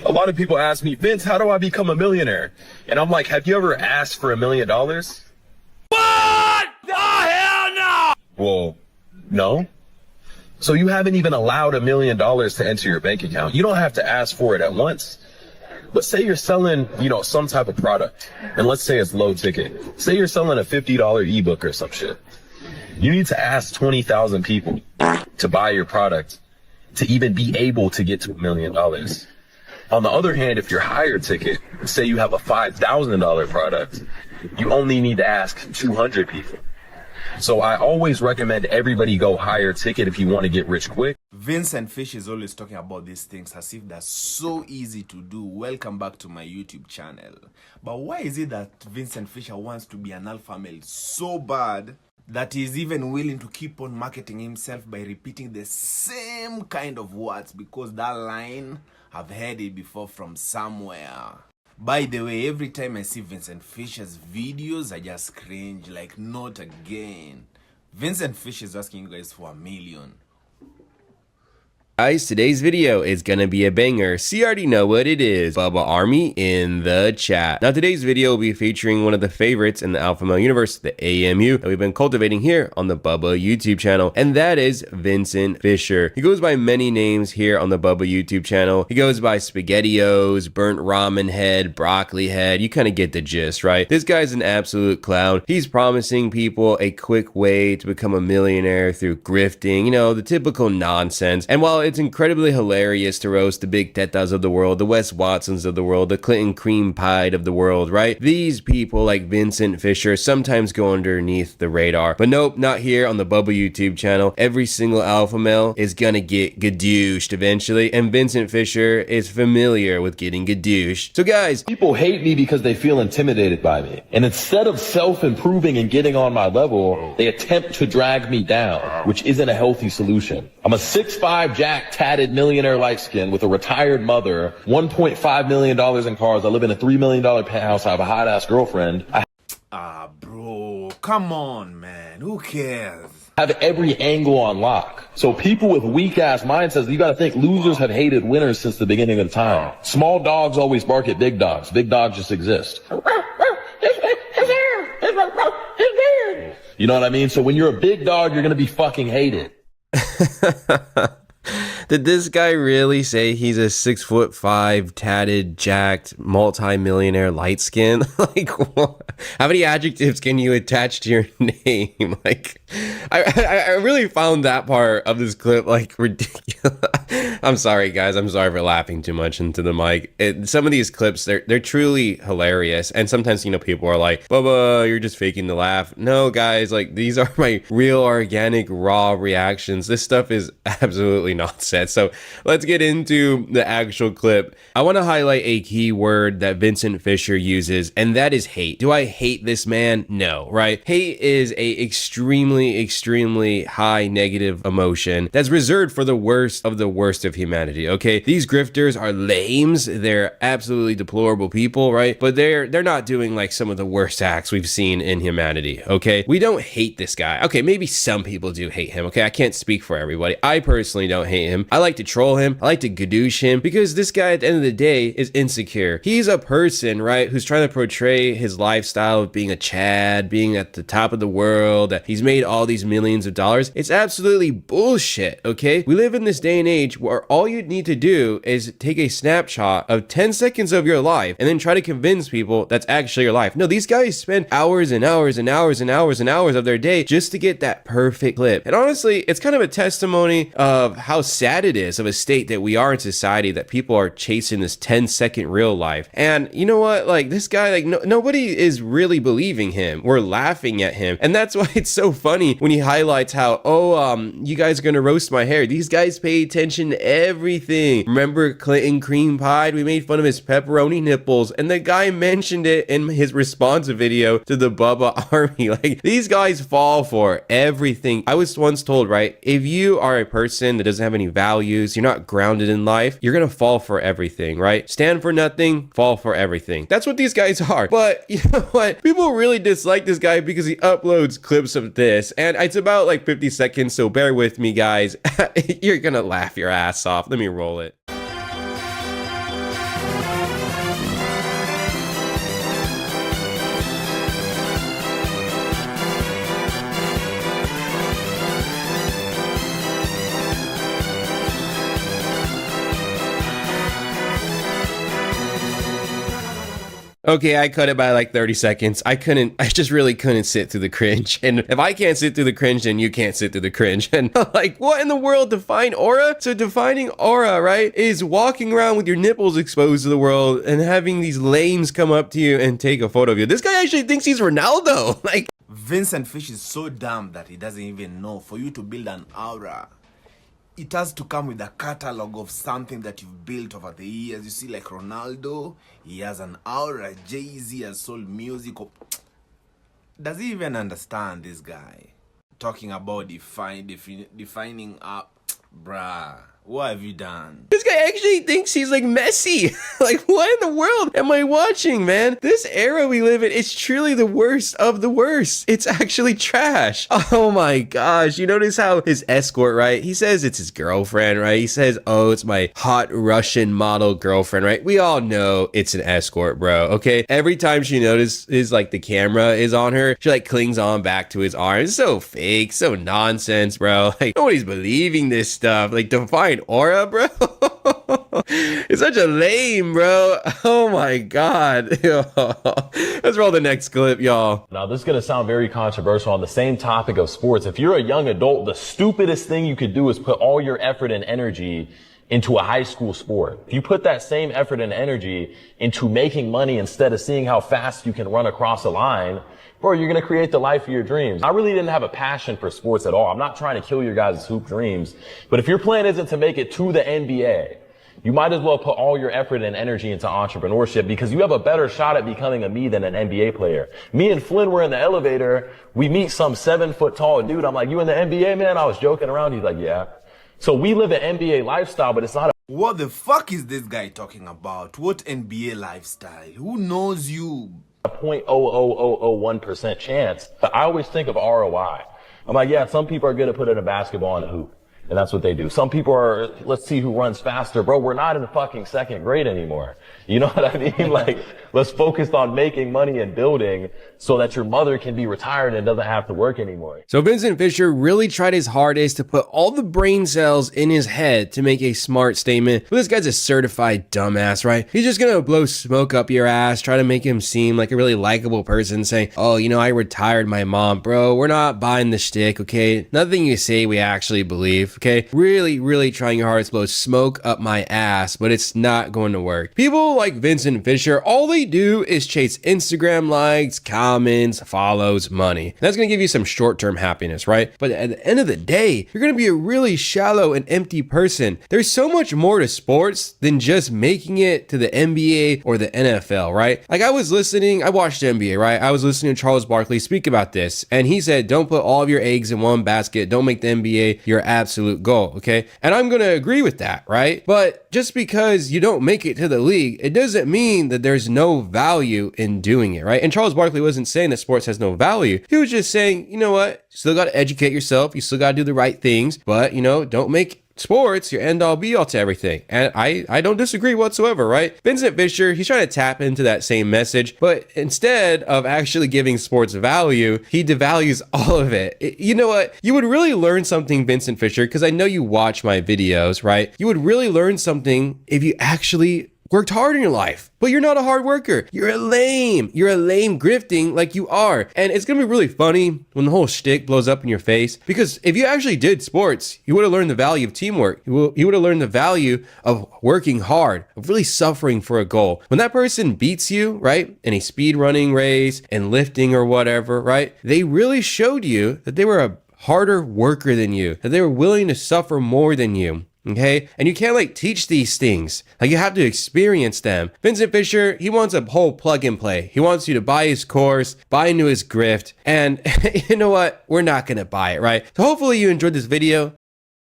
A lot of people ask me, Vince, how do I become a millionaire? And I'm like, have you ever asked for $1 million? What? Oh, hell no! Well, no. So you haven't even allowed $1 million to enter your bank account. You don't have to ask for it at once. But say you're selling, some type of product, and let's say it's low ticket. Say you're selling a $50 ebook or some shit. You need to ask 20,000 people to buy your product to even be able to get to $1 million. On the other hand, if you're higher ticket, say you have a $5,000 product, you only need to ask 200 people. So I always recommend everybody go higher ticket if you want to get rich quick. Vincent Fischer is always talking about these things as if they're so easy to do. Welcome back to my YouTube channel. But why is it that Vincent Fischer wants to be an alpha male so bad that he's even willing to keep on marketing himself by repeating the same kind of words? Because that line, I've heard it before from somewhere. By the way, every time I see Vincent Fischer's videos, I just cringe, like not again. Vincent Fischer is asking you guys for $1 million. Guys, today's video is gonna be a banger, so you already know what it is. Bubba Army in the chat. Now today's video will be featuring one of the favorites in the alpha male universe, the AMU, that we've been cultivating here on the Bubba YouTube channel, and that is Vincent Fischer. He goes by many names here on the Bubba YouTube channel. He goes by SpaghettiOs, Burnt Ramen Head, Broccoli Head. You kind of get the gist, right? This guy's an absolute clown. He's promising people a quick way to become a millionaire through grifting, the typical nonsense. And while it's incredibly hilarious to roast the big tetas of the world, the Wes Watsons of the world, the Clinton cream pied of the world, right? These people like Vincent Fischer sometimes go underneath the radar. But nope, not here on the Bubba YouTube channel. Every single alpha male is gonna get gadooshed eventually, and Vincent Fischer is familiar with getting gadooshed. So guys, People hate me because they feel intimidated by me. And instead of self-improving and getting on my level, they attempt to drag me down, which isn't a healthy solution. I'm a 6'5" jack tatted millionaire light skin with a retired mother, $1.5 million in cars. I live in a $3 million penthouse. I have a hot ass girlfriend. Bro, come on, man. Who cares? I have every angle on lock. So people with weak ass mindsets, you gotta think losers have hated winners since the beginning of time. Small dogs always bark at big dogs. Big dogs just exist. You know what I mean? So when you're a big dog, you're gonna be fucking hated. did this guy really say he's a 6'5", tatted, jacked, multi-millionaire light skin? Like, what? How many adjectives can you attach to your name? Like, I really found that part of this clip like ridiculous. I'm sorry, guys. I'm sorry for laughing too much into the mic. Some of these clips, they're truly hilarious. And sometimes, people are like, Bubba, you're just faking the laugh. No, guys, like, these are my real, organic, raw reactions. This stuff is absolutely nonsense. So let's get into the actual clip. I want to highlight a key word that Vincent Fischer uses, and that is hate. Do I hate this man? No, right? Hate is a extremely high negative emotion that's reserved for the worst of humanity, okay? These grifters are lames. They're absolutely deplorable people, right? But they're not doing like some of the worst acts we've seen in humanity, okay? We don't hate this guy. Okay, maybe some people do hate him, okay? I can't speak for everybody. I personally don't hate him. I like to troll him. I like to gadoosh him because this guy at the end of the day is insecure. He's a person, right, who's trying to portray his lifestyle of being a Chad, being at the top of the world, that he's made all these millions of dollars. It's absolutely bullshit, okay? We live in this day and age where all you need to do is take a snapshot of 10 seconds of your life and then try to convince people that's actually your life. No, these guys spend hours and hours and hours and hours and hours of their day just to get that perfect clip. And honestly, it's kind of a testimony of how sad it is of a state that we are in society, that people are chasing this 10-second real life. And you know what? Like, this guy, like, nobody is really believing him. We're laughing at him. And that's why it's so funny when he highlights how, you guys are gonna roast my hair. These guys pay attention to everything. Remember Clinton cream pied? We made fun of his pepperoni nipples, and the guy mentioned it in his response video to the Bubba Army. Like, these guys fall for everything. I was once told, right, if you are a person that doesn't have any values, you're not grounded in life, you're gonna fall for everything, right? Stand for nothing, fall for everything. That's what these guys are. But you know what? People really dislike this guy because he uploads clips of this, and it's about like 50 seconds, so bear with me, guys. You're gonna laugh your ass off. Let me roll it. Okay, I cut it by like 30 seconds. I just really couldn't sit through the cringe. And if I can't sit through the cringe, then you can't sit through the cringe. And like, what in the world? Define aura? So defining aura, right, is walking around with your nipples exposed to the world and having these lames come up to you and take a photo of you. This guy actually thinks he's Ronaldo. Like, Vincent Fish is so dumb that he doesn't even know for you to build an aura, it has to come with a catalog of something that you've built over the years. You see, like Ronaldo, he has an aura. Jay-Z has sold music. Does he even understand this guy? Talking about defining up, bruh. What have you done? this guy actually thinks he's like Messi. Like, what in the world am I watching, man? This era we live in is truly the worst of the worst. It's actually trash. Oh my gosh. You notice how his escort, right? He says it's his girlfriend, right? He says, oh, it's my hot Russian model girlfriend, right? We all know it's an escort, bro. Okay. Every time she notices like the camera is on her, she like clings on back to his arm. It's so fake, so nonsense, bro. Like, nobody's believing this stuff. Like, define aura, bro. It's such a lame, bro. Oh my god. Let's roll the next clip, y'all. Now, this is going to sound very controversial on the same topic of sports. If you're a young adult, the stupidest thing you could do is put all your effort and energy into a high school sport. If you put that same effort and energy into making money instead of seeing how fast you can run across a line, bro, you're going to create the life of your dreams. I really didn't have a passion for sports at all. I'm not trying to kill your guys' hoop dreams. But if your plan isn't to make it to the NBA, you might as well put all your effort and energy into entrepreneurship, because you have a better shot at becoming a me than an NBA player. Me and Flynn were in the elevator. We meet some 7-foot tall dude. I'm like, you in the NBA, man? I was joking around. He's like, yeah. So we live an NBA lifestyle, but it's not What the fuck is this guy talking about? What NBA lifestyle? Who knows you? a 0.00001% chance. But I always think of ROI. I'm like, yeah, some people are good at putting a basketball in a hoop. And that's what they do. Some people are, let's see who runs faster. Bro, we're not in the fucking second grade anymore. You know what I mean? Like, let's focus on making money and building so that your mother can be retired and doesn't have to work anymore. So Vincent Fischer really tried his hardest to put all the brain cells in his head to make a smart statement. But this guy's a certified dumbass, right? He's just gonna blow smoke up your ass, try to make him seem like a really likable person, saying, oh, you know, I retired my mom. Bro, we're not buying the shtick, okay? Nothing you say we actually believe, okay? Really trying your hardest to blow smoke up my ass, but it's not going to work. People like Vincent Fischer, all they do is chase Instagram likes, comments, follows, money. That's going to give you some short-term happiness, right? But at the end of the day, you're going to be a really shallow and empty person. There's so much more to sports than just making it to the NBA or the NFL, right? Like I watched the NBA, right? I was listening to Charles Barkley speak about this, and he said, don't put all of your eggs in one basket. Don't make the NBA your absolute goal, okay? And I'm going to agree with that, right? But just because you don't make it to the league, it doesn't mean that there's no value in doing it, right? And Charles Barkley wasn't saying that sports has no value. He was just saying, you know what? You still got to educate yourself. You still got to do the right things, but, you know, don't make sports your end all be all to everything. And I don't disagree whatsoever, right? Vincent Fischer, he's trying to tap into that same message, but instead of actually giving sports value, he devalues all of it. You know what? You would really learn something, Vincent Fischer, because I know you watch my videos, right? You would really learn something if you actually worked hard in your life, but you're not a hard worker. You're a lame grifting like you are. And it's gonna be really funny when the whole shtick blows up in your face, because if you actually did sports, you would have learned the value of teamwork. You would have learned the value of working hard, of really suffering for a goal. When that person beats you, right, in a speed running race and lifting or whatever, right, they really showed you that they were a harder worker than you, that they were willing to suffer more than you. Okay, and you can't like teach these things. Like you have to experience them. Vincent Fischer, he wants a whole plug and play. He wants you to buy his course, buy into his grift, and you know what? We're not gonna buy it, right? So hopefully you enjoyed this video.